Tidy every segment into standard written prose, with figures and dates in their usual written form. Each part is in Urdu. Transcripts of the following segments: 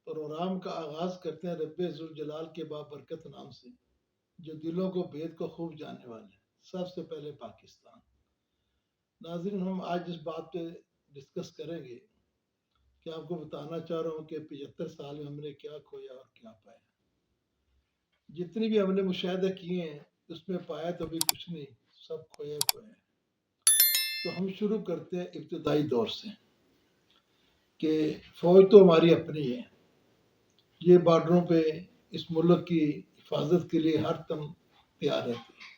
پروگرام کا آغاز کرتے ہیں رب ذوالجلال کے بابرکت نام سے، جو دلوں کو بھید کو خوب جاننے والے ہیں۔ سب سے پہلے پاکستان۔ ناظرین، ہم آج اس بات پہ ڈسکس کریں گے کہ آپ کو بتانا چاہ رہا ہوں کہ 75 سال میں ہم نے کیا کھویا اور کیا پایا۔ جتنی بھی ہم نے مشاہدے کیے ہیں اس میں پایا تو بھی کچھ نہیں، سب کھویا کھویا ہے۔ تو ہم شروع کرتے ہیں ابتدائی دور سے کہ فوج تو ہماری اپنی ہے، یہ بارڈروں پہ اس ملک کی حفاظت کے لیے ہر دم تیار رہتی ہے،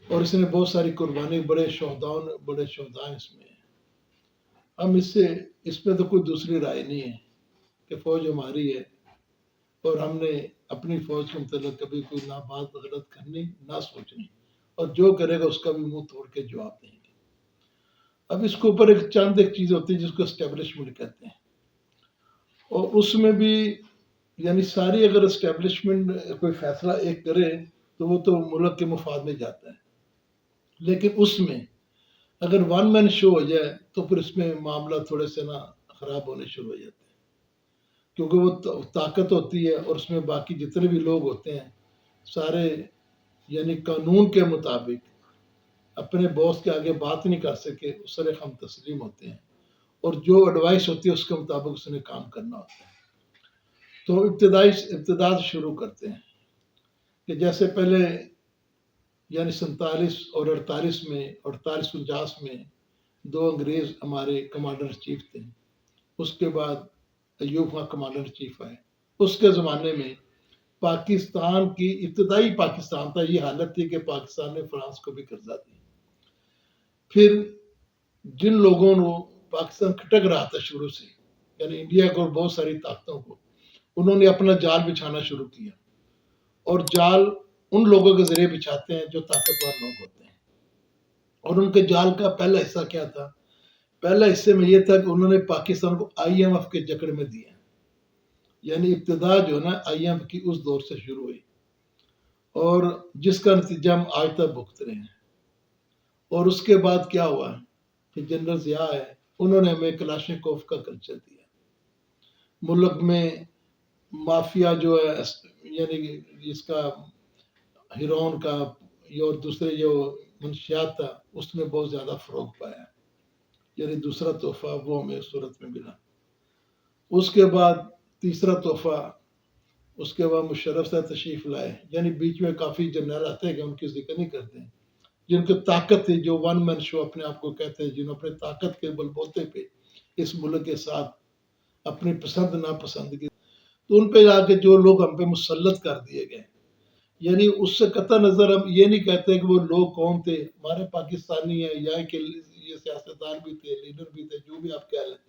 اور اس نے بہت ساری قربانی، بڑے شہداء اس میں ہیں۔ ہم اس میں تو کوئی دوسری رائے نہیں ہے کہ فوج ہماری ہے، اور ہم نے اپنی فوج کے متعلق کبھی کوئی نہ بات غلط کرنی نہ سوچنی، اور جو کرے گا اس کا بھی منہ توڑ کے جواب دیں گے۔ اب اس کے اوپر ایک چیز ہوتی ہے جس کو اسٹیبلشمنٹ کہتے ہیں، اور اس میں بھی یعنی ساری اگر اسٹیبلشمنٹ کوئی فیصلہ ایک کرے تو وہ تو ملک کے مفاد میں جاتا ہے، لیکن اس میں اگر ون مین شو ہو جائے تو پھر اس میں معاملہ تھوڑے سے نا خراب ہونے شروع ہو جاتے ہیں، کیونکہ وہ طاقت ہوتی ہے اور اس میں باقی جتنے بھی لوگ ہوتے ہیں سارے یعنی قانون کے مطابق اپنے باس کے آگے بات نہیں کر سکے، اس طرح ہم تسلیم ہوتے ہیں، اور جو ایڈوائس ہوتی ہے اس کے مطابق اس نے کام کرنا ہوتا ہے۔ تو ابتدا سے شروع کرتے ہیں کہ جیسے پہلے یعنی 47 اور 48 میں 48-49 میں 2 انگریز ہمارے کمانڈر چیف تھے، اس کے بعد ایوب خان کمانڈر چیف آئے۔ اس کے زمانے میں پاکستان کی ابتدائی پاکستان تھا، یہ حالت تھی کہ پاکستان نے فرانس کو بھی قرضہ دیا۔ پھر جن لوگوں نے پاکستان کھٹک رہا تھا شروع سے، یعنی انڈیا کو اور بہت ساری طاقتوں کو، انہوں نے اپنا جال بچھانا شروع کیا، اور جال ان لوگوں کے ذریعے بچھاتے ہیں جو طاقتور لوگ ہوتے ہیں۔ اور ان کے جال کا پہلا حصہ کیا تھا؟ پہلا حصے میں یہ تھا کہ انہوں نے پاکستان کو IMF کے جکڑ میں دیا، یعنی ابتدا جو ہے نا IMF کی اس دور سے شروع ہوئی، اور جس کا نتیجہ ہم آج تک بھگت رہے ہیں۔ اور اس کے بعد کیا ہوا کہ جنرل ضیاء ہے، انہوں نے ہمیں کلاشنکوف کا کلچر دیا۔ ملک میں مافیا جو ہے یعنی اس کا ہیرون کا اور دوسرے جو منشیات تھا اس میں بہت زیادہ فروغ پایا، یعنی دوسرا تحفہ وہ ہمیں اس صورت میں ملا۔ اس کے بعد تیسرا تحفہ، اس کے بعد مشرف صاحب تشریف لائے، یعنی بیچ میں کافی جنرل آتے ہیں کہ ان کی ذکر نہیں کرتے ہیں، جن کی طاقت تھی، جو ون مین شو اپنے آپ کو کہتے ہیں، جنہوں اپنے طاقت کے بل بوتے پہ اس ملک کے ساتھ اپنی پسند ناپسند کی، تو ان پہ جا کے جو لوگ ہم پہ مسلط کر دیے گئے، یعنی اس سے قطع نظر ہم یہ نہیں کہتے کہ وہ لوگ کون تھے، ہمارے پاکستانی ہیں یا کہ یہ سیاستدان بھی تھے، لیڈر بھی تھے، جو بھی آپ کہہ لیں،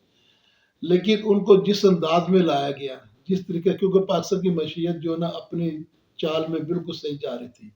لیکن ان کو جس انداز میں لایا گیا، جس طریقے، کیونکہ پاکستان کی معیشت جو ہے نا اپنی چال میں بالکل صحیح جا رہی تھی،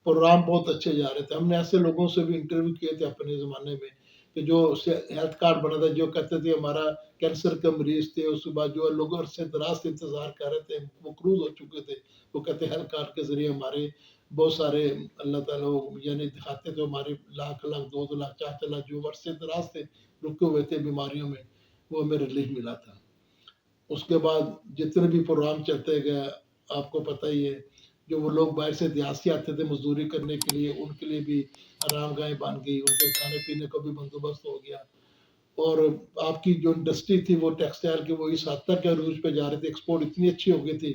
پروگرام بہت اچھے جا رہے تھے۔ ہم نے ایسے لوگوں سے بھی انٹرویو کیے تھے اپنے زمانے میں کہ جو ہیلتھ کارڈ بنا تھا، جو کہتے تھے ہمارا کینسر کا مریض تھے، اس کے بعد جو لوگ عرصے دراز سے انتظار کر رہے تھے، مقروض ہو چکے تھے، وہ کہتے ہیلتھ کارڈ کے ذریعے ہمارے بہت سارے اللہ تعالیٰ یعنی دکھاتے تھے، ہمارے لاکھ 2 لاکھ 4 لاکھ جو عرصے دراز سے رکے ہوئے تھے بیماریوں میں، وہ ہمیں ریلیف ملا تھا۔ اس کے بعد جتنے بھی پروگرام چلتے گئے، آپ کو پتہ ہی ہے، جو وہ لوگ باہر سے دیہات سے آتے تھے مزدوری کرنے کے لیے، ان کے لیے بھی آرام گاہیں بن گئی، ان کے کھانے پینے کا بھی بندوبست ہو گیا، اور آپ کی جو انڈسٹری تھی وہ ٹیکسٹائل کی وہ اس حد تک عروج پہ جا رہی تھی، ایکسپورٹ اتنی اچھی ہو گئی تھی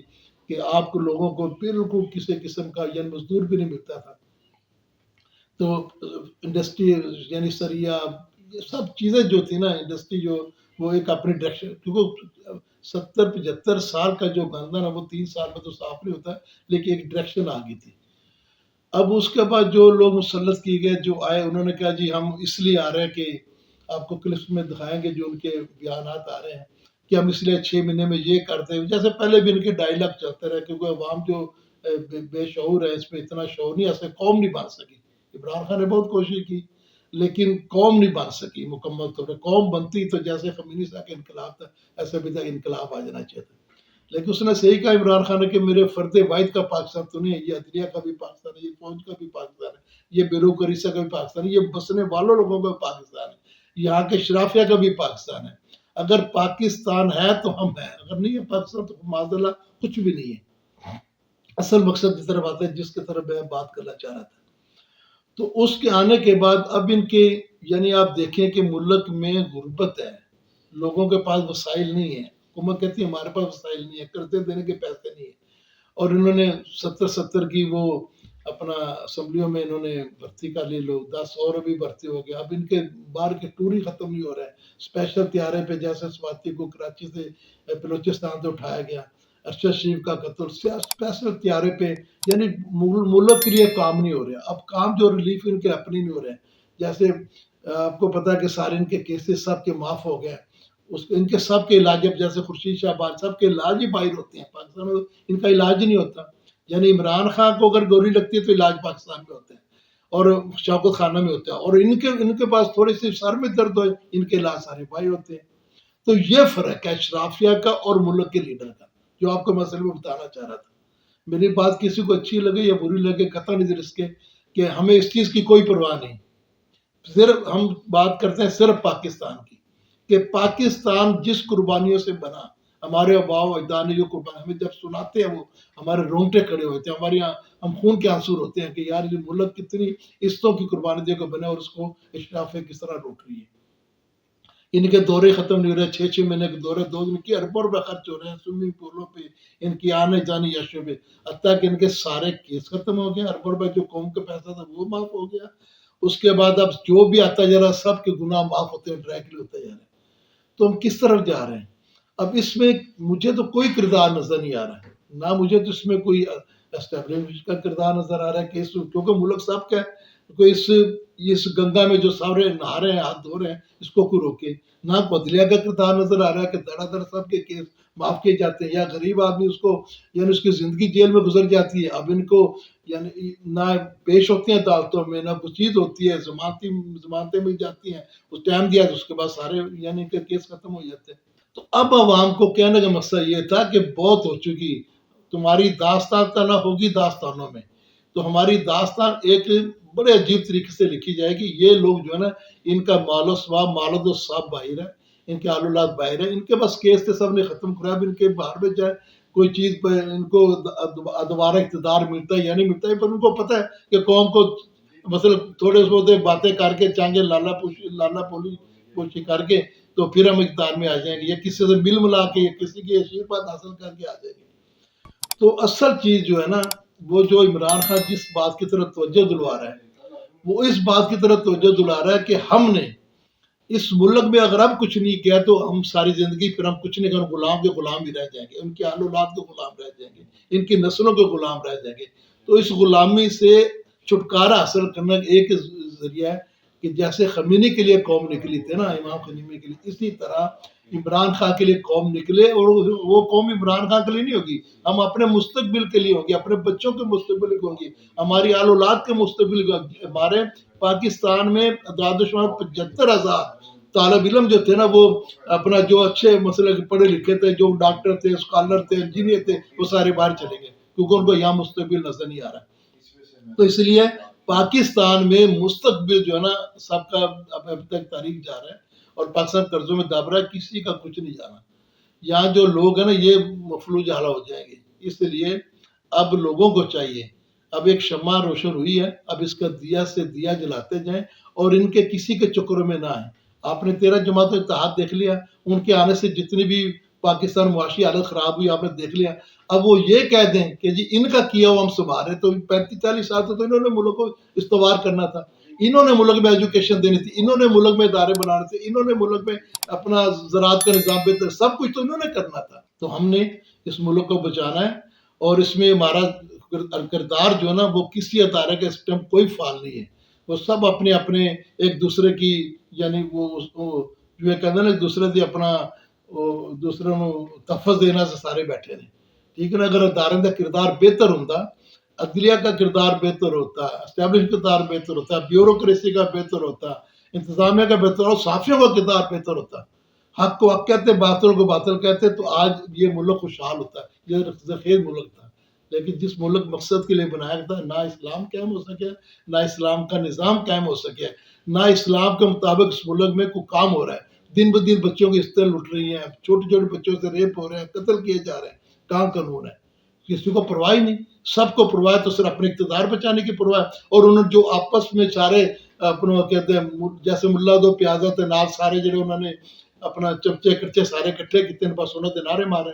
کہ آپ کو لوگوں کو بالکل کسی قسم کا یعنی مزدور بھی نہیں ملتا تھا۔ تو انڈسٹری یعنی سریا، یہ سب چیزیں جو تھی نا، انڈسٹری جو وہ ایک اپنی ڈائریکشن، کیونکہ 70-75 سال کا جو گندہ نا وہ 3 سال میں تو صاف نہیں ہوتا، لیکن ایک ڈائریکشن آ گئی تھی۔ اب اس کے بعد جو لوگ مسلط کیے گئے، جو آئے، انہوں نے کہا جی ہم اس لیے آ رہے ہیں کہ آپ کو کلپس میں دکھائیں گے جو ان کے بیانات آ رہے ہیں کہ ہم اس لیے 6 مہینے میں یہ کرتے ہیں، جیسے پہلے بھی ان کے ڈائلاگ چلتے رہے، کیونکہ عوام جو بے شعور ہے، اس میں اتنا شعور نہیں، ایسے قوم نہیں بن سکی۔ عمران خان نے بہت کوشش کی لیکن قوم نہیں بن سکی مکمل طور پر۔ قوم بنتی تو جیسے خمینی صاحب کا انقلاب تھا ایسے بھی تک انقلاب آ جانا چاہیے تھا، لیکن اس نے صحیح کہا عمران خان نے کہ میرے فرد واحد کا پاکستان تو نہیں ہے، یہ عدلیہ کا بھی پاکستان ہے، یہ فوج کا بھی پاکستان ہے، یہ بیوروکریسی کا بھی پاکستان ہے، یہ بسنے والوں لوگوں کا بھی پاکستان ہے، یہاں کے شرافیہ کا بھی پاکستان ہے۔ اگر پاکستان ہے تو ہم ہیں، اگر نہیں ہے پاکستان تو معذاللہ کچھ بھی نہیں ہے۔ اصل مقصد کی طرف آتا ہے جس کی طرف میں بات کرنا چاہ رہا تھا۔ تو اس کے آنے کے بعد اب ان کے یعنی آپ دیکھیں کہ ملک میں غربت ہے، لوگوں کے پاس وسائل نہیں ہے، حکومت کہتی ہے ہمارے پاس وسائل نہیں ہے، قرضے دینے کے پیسے نہیں ہیں، اور انہوں نے 70 کی وہ اپنا اسمبلیوں میں انہوں نے بھرتی کر لی لوگ، 10 اور بھی بھرتی ہو گیا۔ اب ان کے باہر کے ٹور ہی ختم نہیں ہو رہا ہے، اسپیشل طیارے پہ جیسے سواتی کو کراچی سے بلوچستان سے اٹھایا گیا، ارشد شریف کا قتل اسپیشل طیارے پہ، یعنی ملک کے لیے کام نہیں ہو رہا۔ اب کام جو ریلیف ان کے اپنی نہیں ہو رہے ہیں، جیسے آپ کو پتا ہے کہ سارے ان کے کیسز سب کے معاف ہو گئے، ان کے سب کے علاج، اب جیسے خورشید شاہباز سب کے علاج ہی باہر ہوتے ہیں، پاکستان میں ان کا علاج ہی نہیں ہوتا۔ یعنی عمران خان کو اگر گولی لگتی ہے تو علاج پاکستان میں ہوتا ہے اور شوکت خانہ میں ہوتا ہے، اور ان کے پاس تھوڑی سی سر میں درد ہو ان کے علاج سارے باہر ہوتے ہیں۔ تو یہ فرق ہے اشرافیہ کا اور ملک کے لیڈر کا، جو آپ کو مسئلے میں بتانا چاہ رہا تھا۔ میری بات کسی کو اچھی لگے یا بری لگے قطع نہیں اس کے کہ ہمیں اس چیز کی کوئی پرواہ نہیں، صرف ہم بات کرتے ہیں صرف پاکستان کی، کہ پاکستان جس قربانیوں سے بنا، ہمارے آباء و اجداد نے جو قربانی ہمیں جب سناتے ہیں وہ ہمارے رونگٹے کھڑے ہوتے ہیں، ہمارے یہاں ہم خون کے آنسو ہوتے ہیں کہ یار یہ ملک کتنی عزتوں کی قربانی دے کر بنا اور اس کو اشرافیہ کس طرح روک رہی ہے۔ ان کے دورے ختم نہیں ہو رہے، 6 مہینے کے دورے 2 دن کی اربوں روپے خرچ ہو رہے ہیں سوئمنگ پولوں پہ، ان کی آنے جانے یشوں پہ، حتیٰ کہ ان کے سارے کیس ختم ہو گئے، اربوں روپے جو قوم کا پیسہ تھا وہ معاف ہو گیا۔ اس کے بعد اب جو بھی آتا جا رہا ہے سب کے گناہ معاف ہوتے ہیں، ڈائریکٹلی ہوتے جا رہے ہیں۔ تو ہم کس طرف جا رہے ہیں؟ اب اس میں مجھے تو کوئی کردار نظر نہیں آ رہا ہے، نہ مجھے تو اس میں کوئی اسٹیبلش کا کردار نظر آ رہا ہے کہ کیونکہ ملک سب کا ہے، کوئی اس گنگا میں جو سارے نہا رہے ہیں ہاتھ دھو رہے ہیں اس کو کوئی روکے، نہ عدلیہ کا کردار نظر آ رہا ہے کہ دڑا دڑ سب کے کیس معاف کیے جاتے ہیں، یا غریب آدمی اس کو یعنی اس کی زندگی جیل میں گزر جاتی ہے، اب ان کو یعنی نہ پیش ہوتے ہیں عدالتوں میں، نہ کچھ چیز ہوتی ہے، ضمانتیں مل جاتی ہیں، اس ٹائم دیا تو اس کے بعد سارے یعنی ان کے کیس ختم ہو جاتے ہیں۔ تو اب عوام کو کہنے کا مقصد یہ تھا کہ بہت ہو چکی، تمہاری داستان کا نہ ہوگی داستانوں میں، تو ہماری داستان ایک بڑے عجیب طریقے سے لکھی جائے گی۔ یہ لوگ جو ہے نا ان کا مال و ثواب مالد و ثواب باہر ہے، ان کے آلولاد باہر ہے، ان کے بس کیس تھے سب نے ختم کرا، اب ان کے باہر میں جائے کوئی چیز پہ ان کو دوبارہ اقتدار ملتا ہے یا نہیں ملتا ہے، پر ان کو پتہ ہے کہ قوم کو مثلا تھوڑے بہت باتیں کر کے چانگے لالا پوشی کر کے تو پھر ہم اقتدار میں آ جائیں گے، یا کسی سے مل ملا کے یا کسی کی آشیرواد حاصل کر کے آ جائیں گے۔ تو اصل چیز جو ہے نا وہ جو عمران خان جس بات کی طرف توجہ دلوا رہا ہے وہ اس بات کی طرف توجہ دلا رہا ہے کہ ہم نے اس ملک میں اگر اب کچھ نہیں کیا تو ہم ساری زندگی پھر ہم کچھ نہیں کریں، غلام کے غلام ہی رہ جائیں گے، ان کے آل اولاد کے غلام رہ جائیں گے، ان کی نسلوں کے غلام رہ جائیں گے۔ تو اس غلامی سے چھٹکارا حاصل کرنا ایک ذریعہ ہے کہ جیسے خمینی کے لیے قوم نکلی تھی نا امام خمینی کے لیے، اسی طرح عمران خان کے لیے قوم نکلے، اور وہ قوم عمران خان کے لیے نہیں ہوگی، ہم اپنے مستقبل کے لیے ہوگی، اپنے بچوں کے مستقبل کے ہوگی، ہماری آل اولاد کے مستقبل کے ہوگی۔ ہمارے پاکستان میں اعداد و شمار 75,000 طالب علم جو تھے نا وہ اپنا جو اچھے مسئلے پڑھے لکھے تھے، جو ڈاکٹر تھے، اسکالر تھے، انجینئر تھے، وہ سارے باہر چلے گئے کیونکہ ان کو یہاں مستقبل نظر نہیں آ رہا۔ تو اس لیے پاکستان میں مستقبل جو ہے نا سب کا اب تک تاریخ جا رہا ہے اور پاکستان قرضوں میں دب رہا ہے، کسی کا کچھ نہیں جانا۔ یہاں جو لوگ ہیں نا یہ مفلوج حال ہو جائیں گے، اس لیے اب لوگوں کو چاہیے، اب ایک شمع روشن ہوئی ہے، اب اس کا دیا سے دیا جلاتے جائیں اور ان کے کسی کے چکروں میں نہ آئیں۔ آپ نے 13 جماعت اتحاد دیکھ لیا، ان کے آنے سے جتنی بھی پاکستان معاشی حالت خراب ہوئی آپ نے دیکھ لیا۔ اب وہ یہ کہہ دیں کہ جی ان کا کیا ہوا ہم سنبھال رہے، تو 35-40 سال تو انہوں نے ملک کو استوار کرنا تھا، انہوں نے ملک میں ایجوکیشن دینی تھی، انہوں نے ملک میں ادارے بنانے تھے، انہوں نے ملک میں اپنا زراعت کا نظام بہتر، سب کچھ تو انہوں نے کرنا تھا۔ تو ہم نے اس ملک کو بچانا ہے، اور اس میں ہمارا کردار جو ہے نا وہ کسی ادارے کا اس ٹائم کوئی فعال نہیں ہے، وہ سب اپنے اپنے ایک دوسرے کی یعنی وہ جو کہتے ہیں نا ایک دوسرے سے اپنا دوسرے کو تحفظ دینا سے سارے بیٹھے ہیں۔ ٹھیک ہے نا، اگر ادارے کا کردار بہتر ہوتا، عدلیہ کا کردار بہتر ہوتا، اسٹیبلش کردار بہتر ہوتا، بیوروکریسی کا بہتر ہوتا، انتظامیہ کا بہتر ہوتا، صحافیوں کا کردار بہتر ہوتا، حق کو حق کہتے باطل کو باطل کہتے، تو آج یہ ملک خوشحال ہوتا ہے، یہ زرخیز ملک تھا۔ لیکن جس ملک مقصد کے لیے بنایا تھا نہ اسلام قائم ہو سکے، نہ اسلام کا نظام قائم ہو سکے، نہ اسلام کے مطابق اس ملک میں کوئی کام ہو رہا ہے۔ دن بدن بچوں کی عزتیں لٹ رہی ہیں، چھوٹے چھوٹے بچوں سے ریپ ہو رہے ہیں، قتل کیے جا رہے ہیں، کہاں قانون ہے؟ کسی کو پرواہ ہی نہیں. سب کو پرواہ ہے تو صرف اپنے اقتدار بچانے کی پرواہ ہے. اور انہوں نے جو آپس میں سارے اپنا کہتے ہیں جیسے ملا دو پیازا تے نال سارے جڑے انہوں نے اپنا چمچے کچے سارے کٹھے کیتے ہیں، بس انہوں نے نعرے مارے.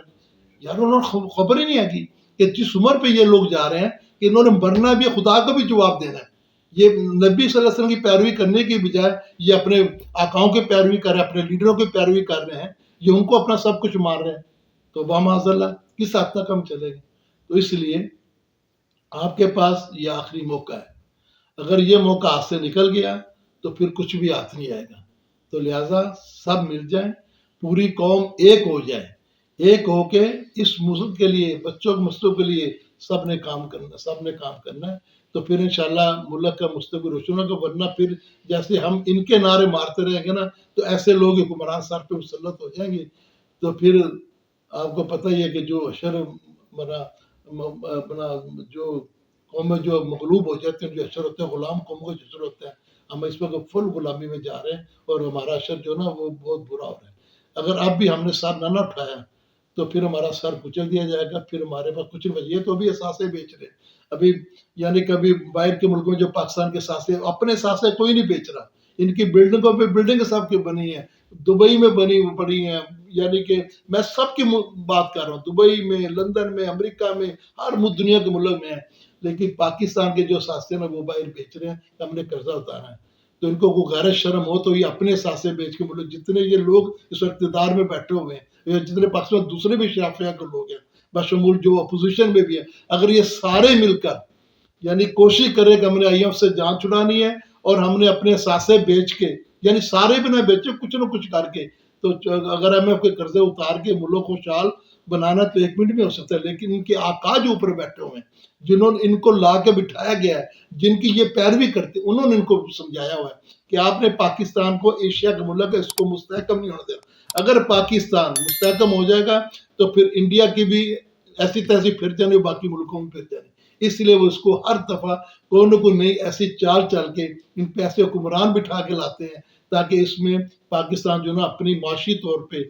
یار انہوں نے خبر ہی نہیں ہے کہ جس عمر پہ یہ لوگ جا رہے ہیں کہ انہوں نے مرنا بھی ہے، خدا کو بھی جواب دینا ہے. یہ نبی صلی اللہ علیہ وسلم کی پیروی کرنے کی بجائے یہ اپنے آقاؤں کی پیروی کر رہے ہیں، اپنے لیڈروں کی پیروی کر رہے ہیں، یہ ان کو اپنا سب کچھ مار رہے ہیں. تو بامعاذ اللہ کس حد تک ہم چلے گئے؟ تو اس لیے آپ کے پاس یہ آخری موقع ہے. اگر یہ موقع ہاتھ سے نکل گیا تو پھر کچھ بھی ہاتھ نہیں آئے گا. تو لہٰذا سب مل جائیں، پوری قوم ایک ہو جائے، ایک ہو کے اس ملک کے لیے، بچوں کے مستقبل کے لیے سب نے کام کرنا ہے. تو پھر انشاءاللہ ملک کا مستقبل روشن ہوگا. ورنہ پھر جیسے ہم ان کے نعرے مارتے رہیں گے نا تو ایسے لوگ حکمران سر پہ مسلط ہو جائیں گے. تو پھر آپ کو پتہ ہی ہے کہ جو اشر اپنا جو قومیں جو مغلوب ہو جاتے ہیں، جو اشر ہوتے ہیں، غلام قوموں کا اشر ہوتا ہے. ہم اس وقت فل غلامی میں جا رہے ہیں اور ہمارا اشر جو نا وہ بہت برا ہو رہا ہے. اگر اب بھی ہم نے سر نہ اٹھایا تو پھر ہمارا سر کچل دیا جائے گا. پھر ہمارے پاس کچھ نہیں. یہ تو بھی اثاثے بیچ رہے ہیں ابھی، یعنی کبھی باہر کے ملکوں میں جو پاکستان کے اثاثے، اپنے اثاثے کوئی نہیں بیچ رہا. ان کی بلڈنگوں پہ بلڈنگ سب کی بنی ہیں، دبئی میں بنی پڑی ہیں. یعنی کہ میں سب کی بات کر رہا ہوں، دبئی میں، لندن میں، امریکہ میں، ہر دنیا کے ملک میں ہیں. لیکن پاکستان کے جو اثاثے ہیں وہ باہر بیچ رہے ہیں کہ ہم نے قرضہ اتارا ہے. تو ان کو کوئی غیرت شرم ہو تو یہ اپنے اثاثے بیچ کے ملک، جتنے یہ لوگ اس اقتدار میں بیٹھے ہوئے ہیں، جتنے پاکستان دوسرے بھی شافیہ کے لوگ ہیں، بشمول جو اپوزیشن میں بھی ہیں، اگر یہ سارے مل کر یعنی کوشش کرے کہ ہم نے آئی ایم ایف سے جان چھڑانی ہے اور ہم نے اپنے اثاثے بیچ کے، یعنی سارے بھی نہ بیچے، کچھ نہ کچھ کر کے، تو اگر ایم ایف کے قرضے اتار کے ملک خوشحال بنانا تو 1 منٹ میں ہو سکتا ہے. لیکن ان کے آقا جو اوپر بیٹھے ہوئے ہیں، جنہوں نے ان کو لا کے بٹھایا گیا ہے، جن کی یہ پیروی کرتے، انہوں نے ان کو سمجھایا ہوا ہے کہ آپ نے پاکستان کو ایشیا کا ملک ہے، اس کو مستحکم نہیں ہونے دینا. اگر پاکستان مستحکم ہو جائے گا تو پھر انڈیا کی بھی ایسی تیسی پھر جانے، باقی ملکوں میں پھر جانے. اس لیے وہ اس کو ہر دفعہ کوئی نہ کوئی نئی ایسی چال چل کے ان پہ ایسے حکمران بٹھا کے لاتے ہیں تاکہ اس میں پاکستان جو نا اپنی معاشی طور پہ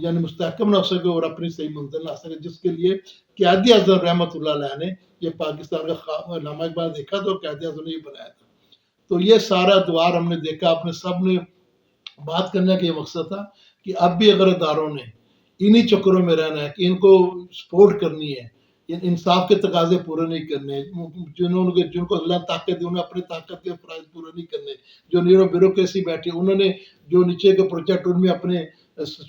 یعنی مستحکم نہ ہو سکے اور اپنی صحیح منزل نہ آ سکے. جس کے لیے قائد اعظم رحمۃ اللہ علیہ نے یہ پاکستان کا نامہ اقبال دیکھا تھا اور قائد اعظم نے یہ بنایا تھا. تو یہ سارا دوار ہم نے دیکھا. اپنے سب نے بات کرنے کا یہ مقصد تھا کہ اب بھی اگر اداروں نے انہی چکروں میں رہنا ہے کہ ان کو سپورٹ کرنی ہے، انصاف کے تقاضے پورے نہیں کرنے، جن کو اللہ طاقت دی انہیں اپنی طاقت کے فرائض پورے نہیں کرنے، جو نیرو بیوروکریسی بیٹھی انہوں نے جو نیچے کے پروجیکٹ ان میں اپنے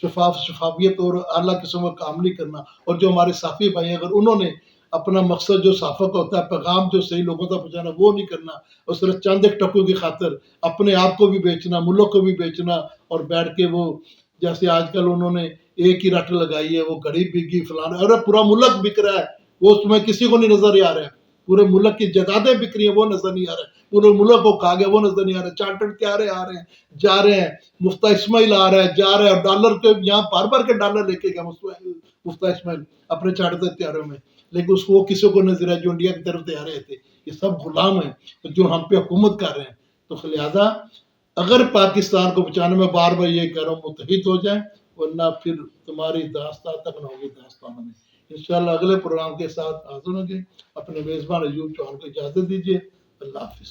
شفافیت اور اعلیٰ قسم کا کام نہیں کرنا. اور جو ہمارے صحافی بھائی ہیں اگر انہوں نے اپنا مقصد جو صحافت کا ہوتا ہے، پیغام جو صحیح لوگوں تک پہنچانا، وہ نہیں کرنا، اور صرف چند ایک ٹکوں کی خاطر اپنے آپ کو بھی بیچنا، ملک کو بھی بیچنا، اور بیٹھ کے وہ جیسے آج کل انہوں نے ایک ہی رٹ لگائی ہے، وہ گھڑی بکی فلانا، ارے پورا ملک بک رہا ہے، وہ اس میں کسی کو نہیں نظر آ رہا ہے. پورے ملک کی جائیدادیں بک رہی ہیں، وہ نظر نہیں آ رہا ہے. پورے ملک کو کھا گیا، وہ نظر نہیں آ رہا ہے. چارٹرڈ کیارے آ رہے ہیں، جا رہے ہیں. مفتی اسماعیل آ رہا ہے، جا رہا ہے، اور ڈالر کے یہاں بار کے ڈالر لے کے گیا مفتی اسماعیل اپنے چارٹرڈ تیاروں میں. لیکن اس کو وہ کسی کو نظر آئے جو انڈیا کی طرف تیار رہے تھے. یہ سب غلام ہیں جو ہم پہ حکومت کر رہے ہیں. تو لہٰذا اگر پاکستان کو بچانے میں بار یہ کہہ رہا ہوں متحد ہو جائیں، ورنہ پھر تمہاری داستان تک نہ ہوگی داستان میں. انشاءاللہ اگلے پروگرام کے ساتھ حاضر ہوں گے. اپنے میزبان ایوب چوہان کو اجازت دیجیے. اللہ حافظ.